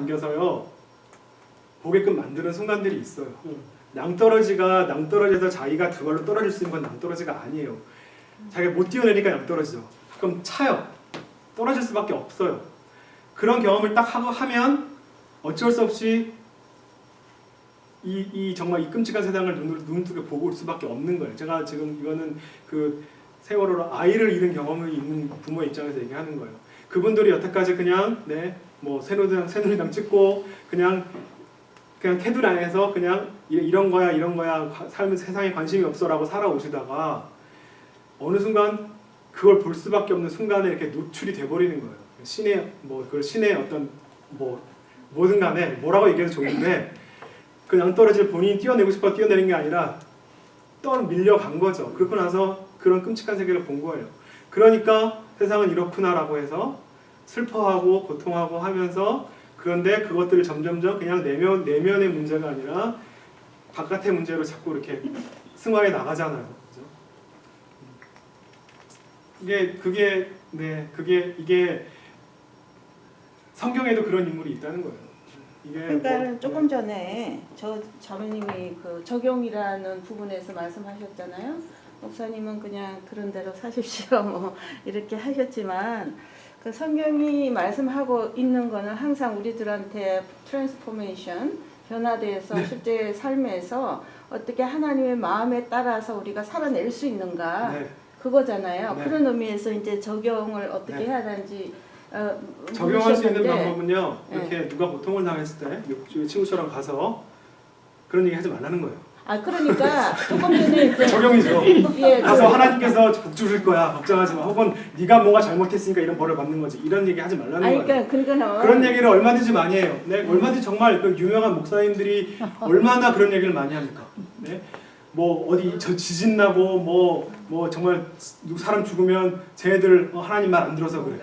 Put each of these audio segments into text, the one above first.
남겨서요 보게끔 만드는 순간들이 있어요. 낭떠러지에서 자기가 그걸로 떨어질 수 있는 건 낭떠러지가 아니에요. 자기가 못 뛰어내니까 낭떠러지죠. 그럼 차요. 떨어질 수밖에 없어요. 그런 경험을 딱 하면 어쩔 수 없이 정말 이 끔찍한 세상을 눈뜨게 보고 올 수밖에 없는 거예요. 제가 지금 이거는 그 세월호로 아이를 잃은 경험이 있는 부모 입장에서 얘기하는 거예요. 그분들이 여태까지 그냥 뭐 새누리당 찍고 그냥 테두리 안에서 그냥 이런 거야 삶은 세상에 관심이 없어라고 살아오시다가 어느 순간 그걸 볼 수밖에 없는 순간에 이렇게 노출이 돼버리는 거예요. 신의 어떤 뭐든 간에 뭐라고 얘기해도 좋은데 그 낭떠러지를 본인이 뛰어내고 싶어 뛰어내린 게 아니라 밀려간 거죠. 그러고 나서 그런 끔찍한 세계를 본 거예요. 그러니까 세상은 이렇구나라고 해서 슬퍼하고 고통하고 하면서 그런데 그것들을 점점점 그냥 내면의 문제가 아니라 바깥의 문제로 자꾸 이렇게 승화해 나가잖아요. 그죠? 이게 성경에도 그런 인물이 있다는 거예요. 그러니까 조금 전에 저 자매님이 그 적용이라는 부분에서 말씀하셨잖아요. 목사님은 그냥 그런 대로 사십시오 뭐 이렇게 하셨지만 그 성경이 말씀하고 있는 거는 항상 우리들한테 트랜스포메이션 변화돼서 네. 실제 삶에서 어떻게 하나님의 마음에 따라서 우리가 살아낼 수 있는가 네. 그거잖아요. 네. 그런 의미에서 이제 적용을 어떻게 네. 해야 되는지 적용할 수 있는 물으셨는데, 방법은요. 이렇게 누가 고통을 당했을 때 친구처럼 가서 그런 얘기 하지 말라는 거예요. 그러니까 조금 전에 이제 적용이죠. 예, 가서 하나님께서 복 주실 거야 걱정하지 마. 혹은 네가 뭔가 잘못했으니까 이런 벌을 받는 거지. 이런 얘기 하지 말라는 거예요. 그러니까는 그런 얘기를 얼마든지 많이 해요. 네, 얼마든지 정말 그 유명한 목사님들이 얼마나 그런 얘기를 많이 합니까? 네, 뭐 어디 지진 나고 뭐 정말 사람 죽으면 쟤네들 하나님 말 안 들어서 그래.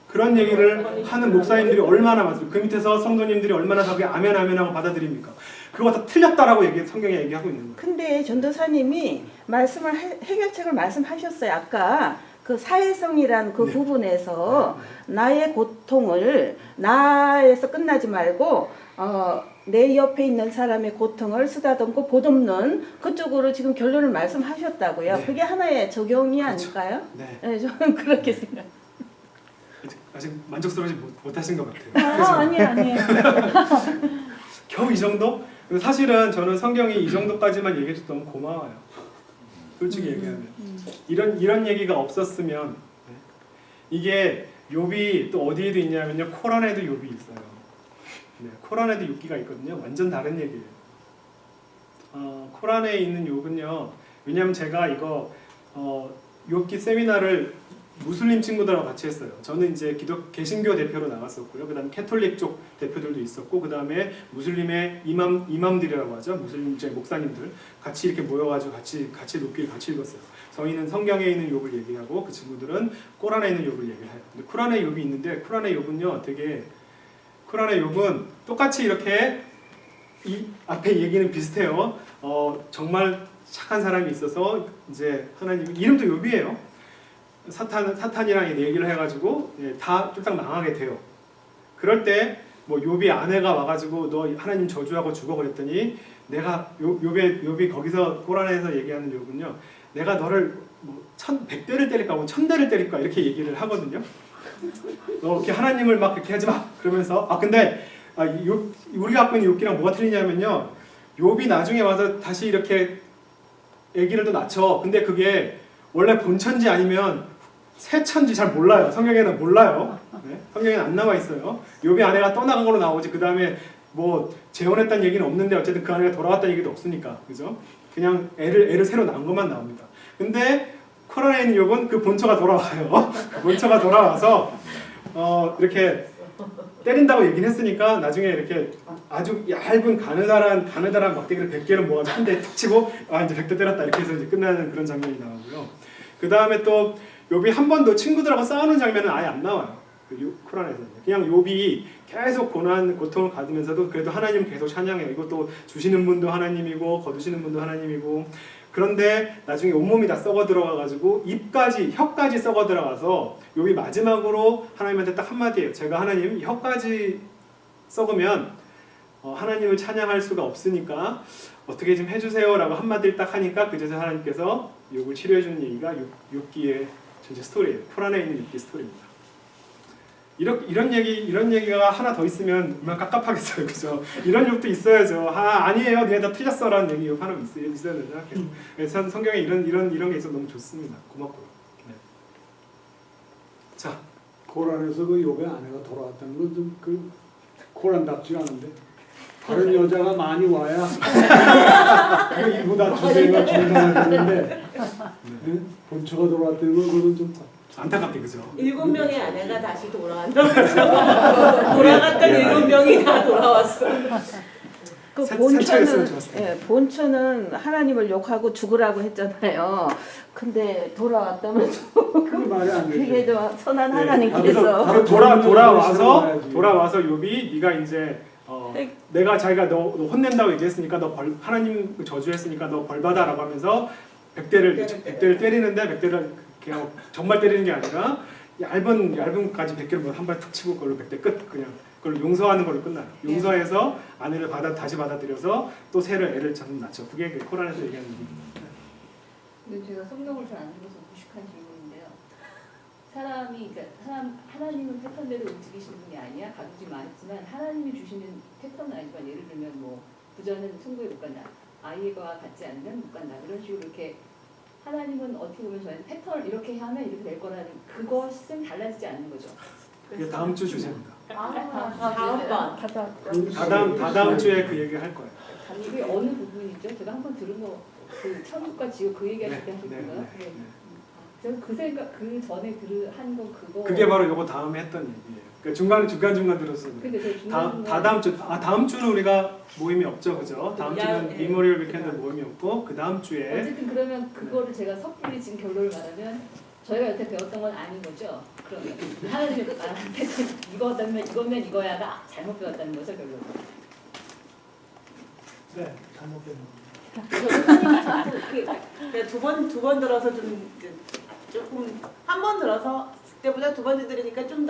그런 얘기를 하는 목사님들이 얼마나 많습니까? 그 밑에서 성도님들이 얼마나 그게 아멘 하고 받아들입니까? 그거 다 틀렸다라고 성경에 얘기하고 있는 거예요. 근데 전도사님이 해결책을 말씀하셨어요. 아까 그 사회성이란 그 네. 부분에서 나의 고통을 나에서 끝나지 말고 내 옆에 있는 사람의 고통을 쓰다듬고 보듬는 그쪽으로 지금 결론을 말씀하셨다고요. 네. 그게 하나의 적용이 그렇죠. 아닐까요? 네. 네, 저는 그렇게 생각해요. 아직 만족스러우지 못하신 것 같아요. 아니에요. 겨우 이 정도? 근데 사실은 저는 성경이 이 정도까지만 얘기해줘도 너무 고마워요. 솔직히 얘기하면 이런 얘기가 없었으면 이게 욥이 또 어디에도 있냐면요 코란에도 욥이 있어요. 네, 코란에도 욥기가 있거든요. 완전 다른 얘기예요. 코란에 있는 욥은요. 왜냐하면 제가 이거 욥기 세미나를 무슬림 친구들하고 같이 했어요. 저는 이제 개신교 대표로 나갔었고요. 그 다음에 캐톨릭 쪽 대표들도 있었고, 그 다음에 무슬림의 이맘들이라고 하죠. 무슬림 목사님들 같이 이렇게 모여가지고 같이 욥기를 같이 읽었어요. 저희는 성경에 있는 욥을 얘기하고 그 친구들은 코란에 있는 욥을 얘기를 해요. 근데 코란에 욥이 있는데 코란의 욥은요, 코란의 욥은 똑같이 이렇게 이 앞에 얘기는 비슷해요. 정말 착한 사람이 있어서 이제 하나님 이름도 욥이에요. 사탄이랑 얘기를 해가지고 다 쫄딱 망하게 돼요. 그럴 때 뭐 욥이 아내가 와가지고 너 하나님 저주하고 죽어 그랬더니 욥이 거기서 코란에서 얘기하는 욥은요, 내가 너를 100대를 때릴까 혹은 1000대를 때릴까 이렇게 얘기를 하거든요. 너 이렇게 하나님을 막 그렇게 하지 마 그러면서 근데 우리가 갖고 있는 욥기랑 뭐가 틀리냐면요, 욥이 나중에 와서 다시 이렇게 얘기를 또 낮춰. 근데 그게 원래 본천지 아니면 새천지 잘 몰라요. 성경에는 몰라요. 네? 성경에는 안 나와 있어요. 욥의 아내가 떠나간 걸로 나오지. 그 다음에 뭐 재혼했다는 얘기는 없는데 어쨌든 그 아내가 돌아왔다는 얘기도 없으니까, 그죠? 그냥 애를 새로 낳은 것만 나옵니다. 근데 코란에 있는 욥은 그 본처가 돌아와요. 본처가 돌아와서 이렇게 때린다고 얘기는 했으니까 나중에 이렇게 아주 얇은 가느다란 막대기를 100개를 모아서 한 대 툭 치고 이제 100대 때렸다 이렇게 해서 이제 끝나는 그런 장면이 나오고요. 그 다음에 또 욥이 한 번도 친구들하고 싸우는 장면은 아예 안 나와요. 코란에서는 그냥 욥이 계속 고통을 받으면서도 그래도 하나님 계속 찬양해요. 이것도 주시는 분도 하나님이고 거두시는 분도 하나님이고. 그런데 나중에 온몸이 다 썩어 들어가가지고 혀까지 썩어 들어가서 욥이 마지막으로 하나님한테 딱 한마디 해요. 제가 하나님 혀까지 썩으면 하나님을 찬양할 수가 없으니까 어떻게 좀 해주세요라고 한마디를 딱 하니까 그제서 하나님께서 욥을 치료해주는 얘기가 욥기의 전체 스토리예요. 콜 안에 있는 욥기 스토리입니다. 이런 얘기가 하나 더 있으면 얼마나 깝깝하겠어요, 그죠? 이런 욕도 있어야죠. 아니에요, 내가 다 틀렸어라는 얘기 욕 하나 있어야 된다 생각해요. 그래서 성경에 이런 게 있어서 너무 좋습니다. 고맙고요. 네. 자, 고란에서 그 욥의 아내가 돌아왔다는 건 좀 그 고란답지가 않은데 다른 여자가 많이 와야 그 이보다 주제가 정당화되는데 본처가 돌아왔다는 건 그건 좀 안타깝게 그죠? 7명의 아내가 다시 돌아간다고 하죠. 돌아갔던 7명이 다 돌아왔어. 그 산책했으면 좋았을 텐데. 본처는 하나님을 욕하고 죽으라고 했잖아요. 근데 돌아왔다면서 그 말이 안 되죠. 그게 좀 선한 네. 하나님께서 바로 돌아와서 욥이 네가 이제 네. 내가 자기가 너 혼낸다고 얘기했으니까 하나님 저주했으니까 너 벌받아라고 하면서 100대를 때리는데 100대를 그냥 정말 때리는 게 아니라 얇은까지 100개를 한 발 툭 치고 그걸로 100대 끝 그냥 그걸 용서하는 걸로 끝나요. 용서해서 아내를 다시 받아들여서 또 애를 낳죠. 그게 코란에서 얘기하는 얘기입니다. 근데 제가 성경을 잘 안 들어서 무식한 질문인데요. 그러니까 하나님은 패턴대로 움직이시는 분이 아니야. 가두지 말했지만 하나님이 주시는 패턴은 아니지만 예를 들면 뭐 부자는 천국에 못 간다. 아이가 같지 않으면 못 간다. 이런 식으로 이렇게 하나님은 어떻게 보면 저희는 패턴을 이렇게 하면 이렇게 될 거라는 그것은 달라지지 않는 거죠. 그게 다음 주 주제입니다. 다다음 주에 그 얘기 할 거예요. 이게 어느 부분이죠? 제가 한번 들은 거 그 천국과 지옥 그 얘기하실 때 하실 건가요? 네. 저는 그 생각 그 전에 한 거 그거. 그게 바로 요거 다음에 했던 얘기예요. 그러니까 중간 들었어요. 근데 저 중간 다음 주는 우리가 모임이 없죠, 그죠? 다음 주는 미모리얼 위켄드 모임이 없고 그 다음 주에 어쨌든 그러면 그거를 제가 섣불리 지금 결론을 말하면 저희가 여태 배웠던 건 아닌 거죠. 그러면 하나님이 말한 패턴 이거면 이거야가 잘못 배웠다는 거죠, 결론. 네, 잘못된 거. 두 번 들어서 조금 한 번 들어서 그때보다 두 번째 들으니까 좀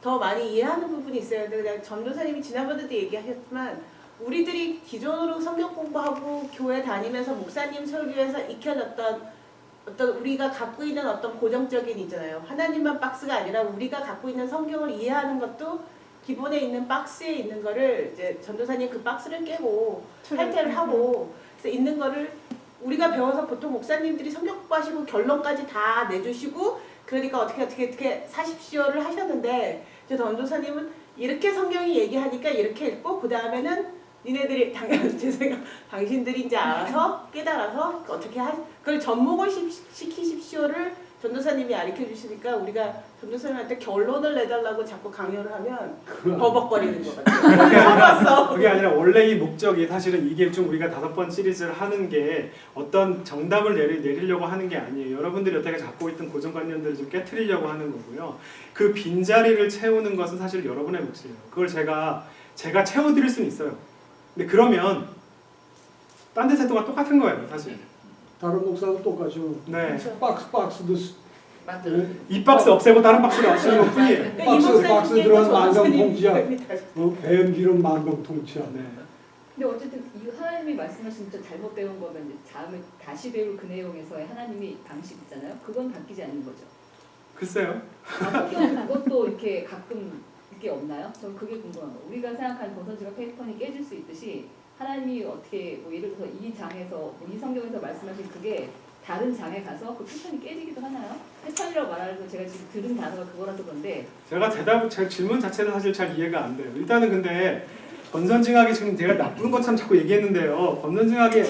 더 많이 이해하는 부분이 있어요. 근데 전도사님이 지난번에도 얘기하셨지만 우리들이 기존으로 성경 공부하고 교회 다니면서 목사님 설교에서 익혀졌던 어떤 우리가 갖고 있는 어떤 고정적인 있잖아요. 하나님만 박스가 아니라 우리가 갖고 있는 성경을 이해하는 것도 기본에 있는 박스에 있는 거를 이제 전도사님 그 박스를 깨고 탈퇴를 하고 그래서 있는 거를 우리가 배워서 보통 목사님들이 성경 공부하시고 결론까지 다 내주시고 그러니까 어떻게 사십시오를 하셨는데 이제 전도사님은 이렇게 성경이 얘기하니까 이렇게 읽고 그 다음에는 니네들이 제 생각 당신들이 이제 알아서 깨달아서 어떻게 그걸 접목을 시키십시오를 전도사님이 가르쳐 주시니까 우리가 전도사님한테 결론을 내달라고 자꾸 강요를 하면 버벅거리는 것 같아요. 그게 아니라 원래 이 목적이 사실은 이게 좀 우리가 5번 시리즈를 하는 게 어떤 정답을 내리려고 하는 게 아니에요. 여러분들이 여태까지 갖고 있던 고정관념들을 좀 깨트리려고 하는 거고요. 그 빈자리를 채우는 것은 사실 여러분의 몫이에요. 그걸 제가 채워드릴 수는 있어요. 근데 그러면 딴 데서 했던 거 똑같은 거예요, 사실. 다른 목사도 똑같죠. 네. 박스도 이 박스 없애고 다른 박스를 맞추는 것 뿐이에요. 박스 들어간 만병통치약. 배연기름 만병통치약. 네. 근데 어쨌든 이 하나님이 말씀하신 저 잘못 배운 거면 이제 다음에 다시 배울 그 내용에서의 하나님이 방식 있잖아요. 그건 바뀌지 않는 거죠. 글쎄요. 성경 그것도 이렇게 가끔 이게 없나요? 전 그게 궁금한 거. 우리가 생각하는 버선지가 패턴이 깨질 수 있듯이 하나님이 어떻게 뭐 예를 들어서 이 장에서 이 성경에서 말씀하신 그게 다른 장에 가서 그 패턴이 깨지기도 하나요? 패턴이라고 말하는 제가 지금 들은 단어가 그거라서 그런데 제 질문 자체는 사실 잘 이해가 안 돼요. 일단은 근데 권선징악이 지금 제가 나쁜 것처럼 자꾸 얘기했는데요. 권선징악이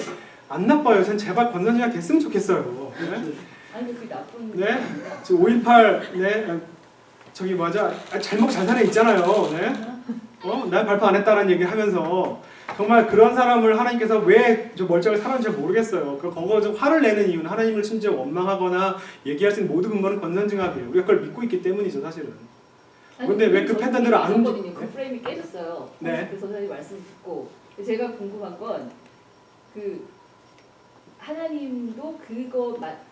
안 나빠요. 전 제발 권선징악 됐으면 좋겠어요. 네? 아니 그게 나쁜 네? 지금 5.18 네? 저기 맞아 잘못 잘 사네 있잖아요. 네? 난 발표 안 했다는 얘기 하면서 정말 그런 사람을 하나님께서 왜 저 멀쩡하게 살았는지 모르겠어요. 그거 좀 화를 내는 이유는 하나님을 심지어 원망하거나 얘기할 수 있는 모든 근거는 권선징악이에요. 우리가 그걸 믿고 있기 때문이죠, 사실은. 근데 왜 그 패턴대로 안 움직이거든요. 그 프레임이 깨졌어요. 네. 그 선생님 말씀 듣고 제가 궁금한 건 그 하나님도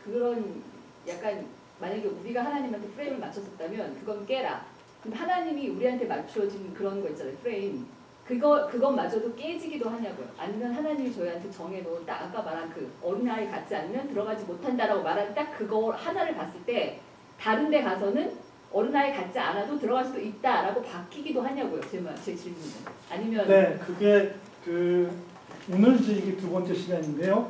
그런 약간 만약에 우리가 하나님한테 프레임을 맞췄었다면 그건 깨라. 그럼 하나님이 우리한테 맞추어진 그런 거 있잖아요. 프레임. 그것마저도 깨지기도 하냐고요. 아니면 하나님이 저희한테 정해놓은 딱 아까 말한 그 어린아이 같지 않으면 들어가지 못한다라고 말한 딱 그거 하나를 봤을 때 다른 데 가서는 어린아이 같지 않아도 들어갈 수도 있다라고 바뀌기도 하냐고요. 제 질문은. 아니면 네, 그게 오늘 이제 이게 두 번째 시간인데요.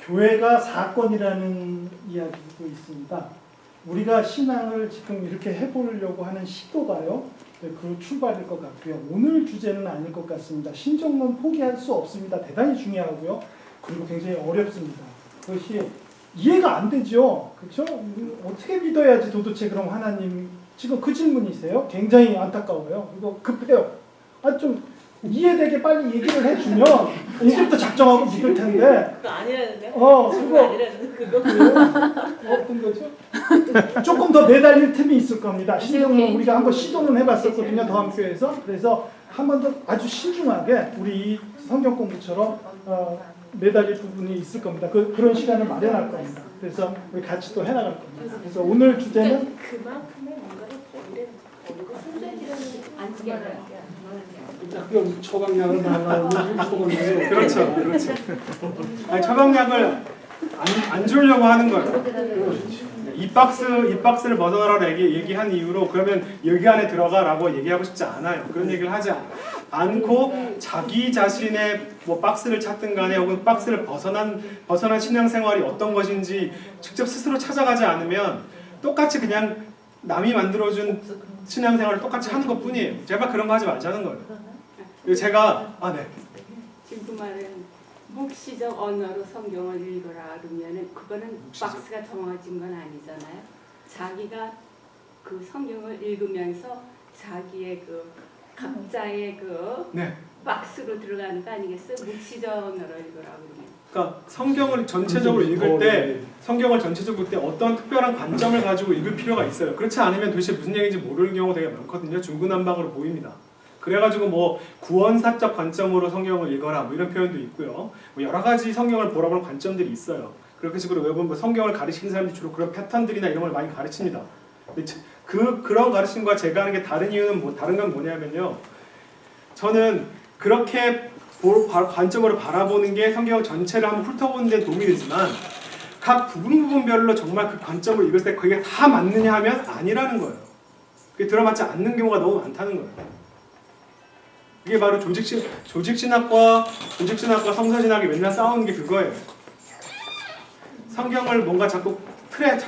교회가 사건이라는 이야기도 있습니다. 우리가 신앙을 지금 이렇게 해보려고 하는 시도가요, 그 출발일 것 같고요. 오늘 주제는 아닐 것 같습니다. 신정론 포기할 수 없습니다. 대단히 중요하고요. 그리고 굉장히 어렵습니다. 그것이 이해가 안 되죠. 그렇죠? 어떻게 믿어야지 도대체 그럼 하나님, 지금 그 질문이세요? 굉장히 안타까워요. 이거 급해요. 좀 이해되게 빨리 얘기를 해주면 이제부터 작정하고 믿을 텐데. 그거 아니라는데? 그거 아니라는데? 그거? 어떤 거죠? 조금 더 매달릴 틈이 있을 겁니다. 신정론 우리가 한번 시도는 해봤었거든요. 더함교회에서. 그래서 한 번 더 아주 신중하게 우리 이 성경 공부처럼 매달릴 부분이 있을 겁니다. 그런 시간을 마련할 겁니다. 그래서 우리 같이 또 해나갈 겁니다. 그래서 오늘 주제는 그만큼의 뭔가를 어리고 순전이라는 안 쓰게 할게요. 자꾸 처방약을 달라고 속었는데 그렇죠. 아니, 처방약을 안 주려고 하는 거예요. 이 박스를 벗어나라고 얘기한 이유로 그러면 여기 안에 들어가라고 얘기하고 싶지 않아요. 그런 얘기를 하지 않고 자기 자신의 뭐 박스를 찾든 간에 혹은 박스를 벗어난 신앙생활이 어떤 것인지 직접 스스로 찾아가지 않으면 똑같이 그냥 남이 만들어준 신앙생활을 똑같이 하는 것뿐이에요. 제발 그런 거 하지 말자는 거예요. 제가 지금 그 말은 묵시적 언어로 성경을 읽어라 그러면은 그거는 박스가 정해진 건 아니잖아요. 자기가 그 성경을 읽으면서 자기의 그 각자의 그 박스로 들어가는 거 아니겠어요? 묵시적 언어로 읽어라 그러면. 그러니까 성경을 전체적으로 읽을 때 어떤 특별한 관점을 가지고 읽을 필요가 있어요. 그렇지 않으면 도대체 무슨 얘기인지 모르는 경우가 되게 많거든요. 중구난방으로 보입니다. 그래가지고 뭐 구원사적 관점으로 성경을 읽어라 뭐 이런 표현도 있고요. 뭐 여러 가지 성경을 보라고 관점들이 있어요. 그런 식으로 외국 뭐 성경을 가르치는 사람들이 주로 그런 패턴들이나 이런 걸 많이 가르칩니다. 근데 그런 가르침과 제가 하는 게 다른 이유는 다른 건 뭐냐면요. 저는 그렇게 관점으로 바라보는 게 성경 전체를 한번 훑어보는 데 도움이 되지만 각 부분별로 정말 그 관점을 읽을 때 그게 다 맞느냐 하면 아니라는 거예요. 그게 들어맞지 않는 경우가 너무 많다는 거예요. 이게 바로 조직신학과 성서신학이 맨날 싸우는 게 그거예요. 성경을 뭔가 자꾸 틀에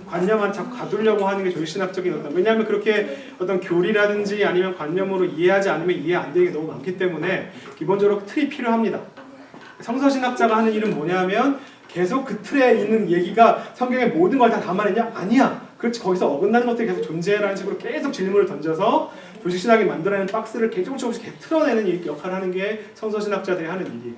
관념만 자꾸 가두려고 하는 게 조직신학적인 어떤, 왜냐하면 그렇게 어떤 교리라든지 아니면 관념으로 이해하지 않으면 이해 안 되는 게 너무 많기 때문에 기본적으로 틀이 필요합니다. 성서신학자가 하는 일은 뭐냐면 계속 그 틀에 있는 얘기가 성경의 모든 걸 다 담아내냐? 아니야. 그렇지, 거기서 어긋나는 것들이 계속 존재라는 식으로 계속 질문을 던져서 조직신학이 만들어내는 박스를 조금씩 계속 틀어내는 역할을 하는 게 성서신학자들이 하는 일이에요.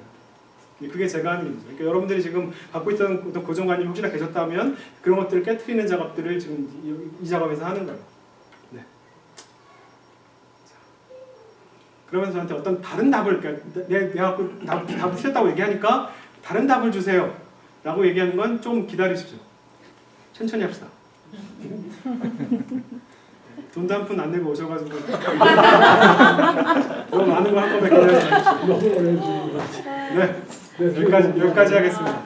그게 제가 하는 일이죠. 그러니까 여러분들이 지금 갖고 있던 어떤 고정관념이 혹시나 계셨다면 그런 것들을 깨트리는 작업들을 지금 이 작업에서 하는 거예요. 네. 자, 그러면서 저한테 어떤 다른 답을, 그러니까 내가 답을 틀렸다고 얘기하니까 다른 답을 주세요 라고 얘기하는 건 좀 기다리십시오. 천천히 합시다. 돈도 한 푼 안 내고 오셔가지고 너무 많은 거 한꺼번에 기다리지 마십시오. 너무 어려운 질문. 네, 여기까지 하겠습니다.